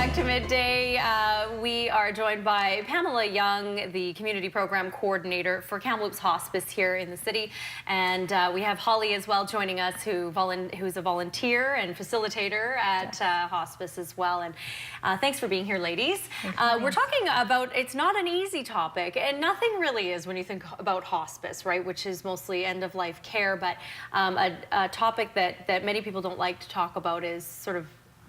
back to Midday. We are joined by Pamela Young, the Community Program Coordinator for Kamloops Hospice here in the city. And we have Holly as well joining us, who's a volunteer and facilitator at Hospice as well. And thanks for being here, ladies. We're talking about, it's not an easy topic, and nothing really is when you think about hospice, right? Which is mostly end-of-life care, but a topic that many people don't like to talk about is sort of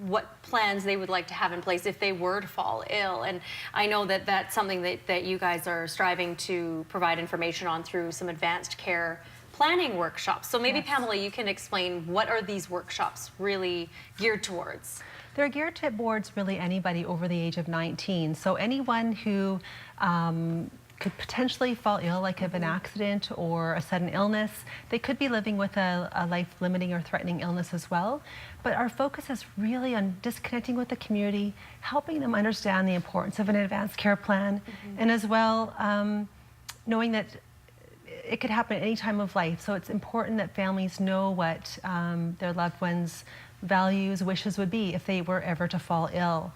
what plans they would like to have in place if they were to fall ill. And I know that that's something that you guys are striving to provide information on through some advanced care planning workshops. So maybe, yes, Pamela, you can explain, what are these workshops really geared towards? They're geared towards really anybody over the age of 19. So anyone who could potentially fall ill, like of an accident or a sudden illness. They could be living with a life-limiting or threatening illness as well. But our focus is really on disconnecting with the community, helping them understand the importance of an advanced care plan, and as well knowing that it could happen at any time of life. So it's important that families know what their loved ones' values, wishes would be if they were ever to fall ill.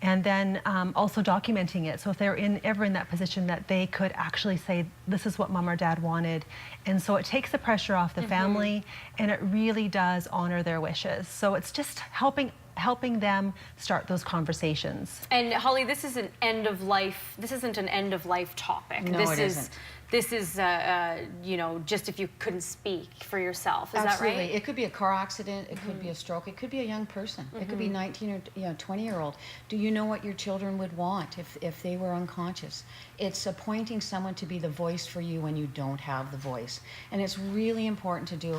And then also documenting it. So if they're ever in that position, that they could actually say, this is what mom or dad wanted. And so it takes the pressure off the family, and it really does honor their wishes. So it's just helping them start those conversations. And Holly, this is an end-of-life, this isn't an end-of-life topic. No, it isn't. This is, you know, just if you couldn't speak for yourself. Is Absolutely. that right? It could be a car accident. It could be a stroke. It could be a young person. It could be 19 or 20-year-old. Do you know what your children would want if they were unconscious? It's appointing someone to be the voice for you when you don't have the voice. And it's really important to do.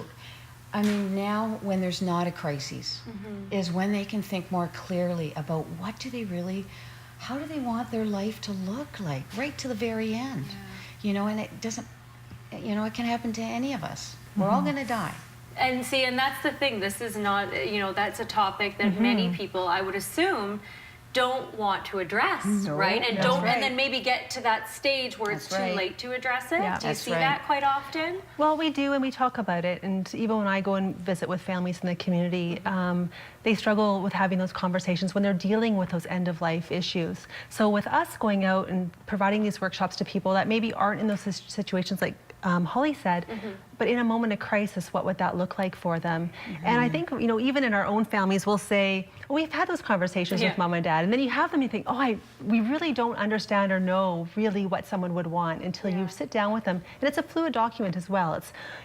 I mean, now when there's not a crisis is when they can think more clearly about what do they really, how do they want their life to look like, right to the very end. Yeah. You know, and it doesn't, you know, it can happen to any of us. We're all going to die. And see, and that's the thing. This is not, you know, that's a topic that many people, I would assume, don't want to address, right? And and then maybe get to that stage where it's too late to address it. Yeah, do you see that quite often? Well, we do, and we talk about it. And even when I go and visit with families in the community, they struggle with having those conversations when they're dealing with those end-of-life issues. So with us going out and providing these workshops to people that maybe aren't in those situations, like Holly said, but in a moment of crisis, what would that look like for them? And I think, you know, even in our own families, we'll say, well, we've had those conversations with mom and dad, and then you have them, you think, oh, we really don't understand or know really what someone would want until you sit down with them. And it's a fluid document as well.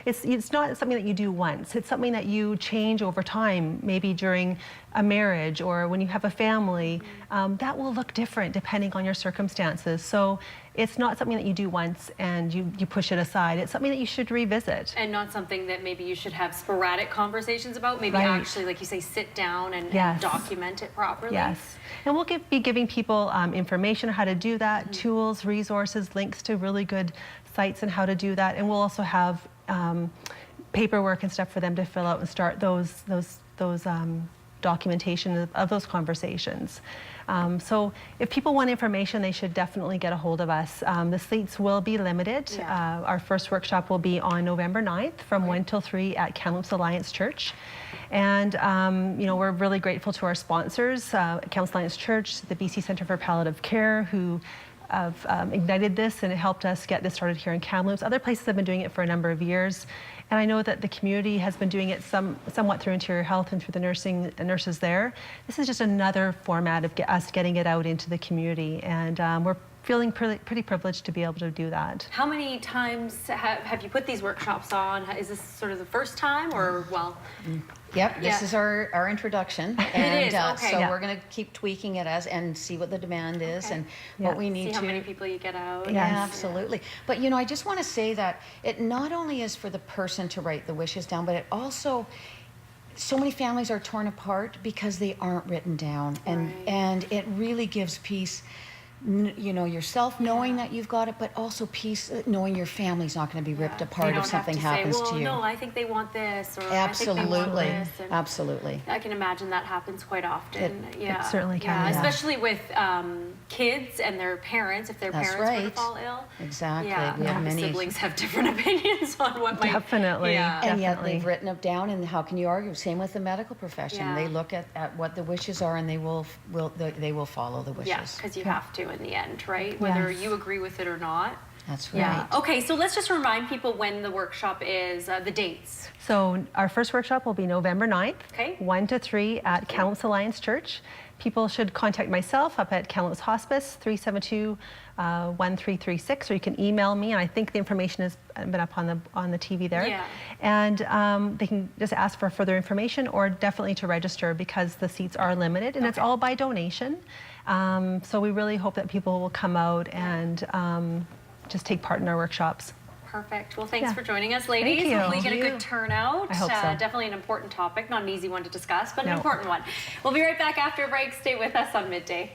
It's not something that you do once. It's something that you change over time, maybe during a marriage or when you have a family. That will look different depending on your circumstances. So it's not something that you do once and you push it aside. It's something that you should revisit. And not something that maybe you should have sporadic conversations about. Maybe actually, like you say, sit down and document it properly. Yes. And we'll be giving people information on how to do that, tools, resources, links to really good sites and how to do that. And we'll also have paperwork and stuff for them to fill out and start those documentation of those conversations. So if people want information, they should definitely get a hold of us. The seats will be limited. Our first workshop will be on November 9th from 1 till 3 at Kamloops Alliance Church. And you know, we're really grateful to our sponsors, Kamloops Alliance Church, the BC Centre for Palliative Care, who have ignited this and it helped us get this started here in Kamloops. Other places have been doing it for a number of years. And I know that the community has been doing it somewhat through Interior Health and through the nurses there. This is just another format of us getting it out into the community. And we're feeling pretty privileged to be able to do that. How many times have you put these workshops on? Is this sort of the first time, or, well? Yep, this is our introduction. And, it is, okay. So we're going to keep tweaking it and see what the demand is and what we need see how many people you get out. Yeah, absolutely. But, you know, I just want to say that it not only is for the person to write the wishes down, but it also, so many families are torn apart because they aren't written down. And it really gives peace you know, yourself knowing that you've got it, but also peace, knowing your family's not going to be ripped You apart don't if something have to happens say, well, to you. no, I think they want this, or I think they want Absolutely, this. And absolutely. I can imagine that happens quite often. it certainly can, Yeah, yeah. especially with kids and their parents, if their That's parents were to right. fall ill. Exactly. Yeah, We have the many. siblings have different opinions on what might. Definitely. Yeah. And yet Definitely. they've written it down, and how can you argue? Same with the medical profession. Yeah. They look at what the wishes are, and they will follow the wishes. Yeah, because you have to in the end, right? Whether Yes. you agree with it or not. That's right. Yeah. Okay, so let's just remind people when the workshop is, the dates. So our first workshop will be November 9th, Okay. 1 to 3 at Kamloops Alliance Church. People should contact myself up at Kamloops Hospice, 372-1336, or you can email me, and I think the information has been up on the TV there. Yeah. And they can just ask for further information, or definitely to register, because the seats are limited, and it's all by donation. So we really hope that people will come out and just take part in our workshops. Perfect. Well, thanks Yeah. for joining us, ladies. Thank you. Hopefully you get a Thank good you. turnout. I hope so. Definitely an important topic, not an easy one to discuss, but an No. important one. We'll be right back after a break. Stay with us on Midday.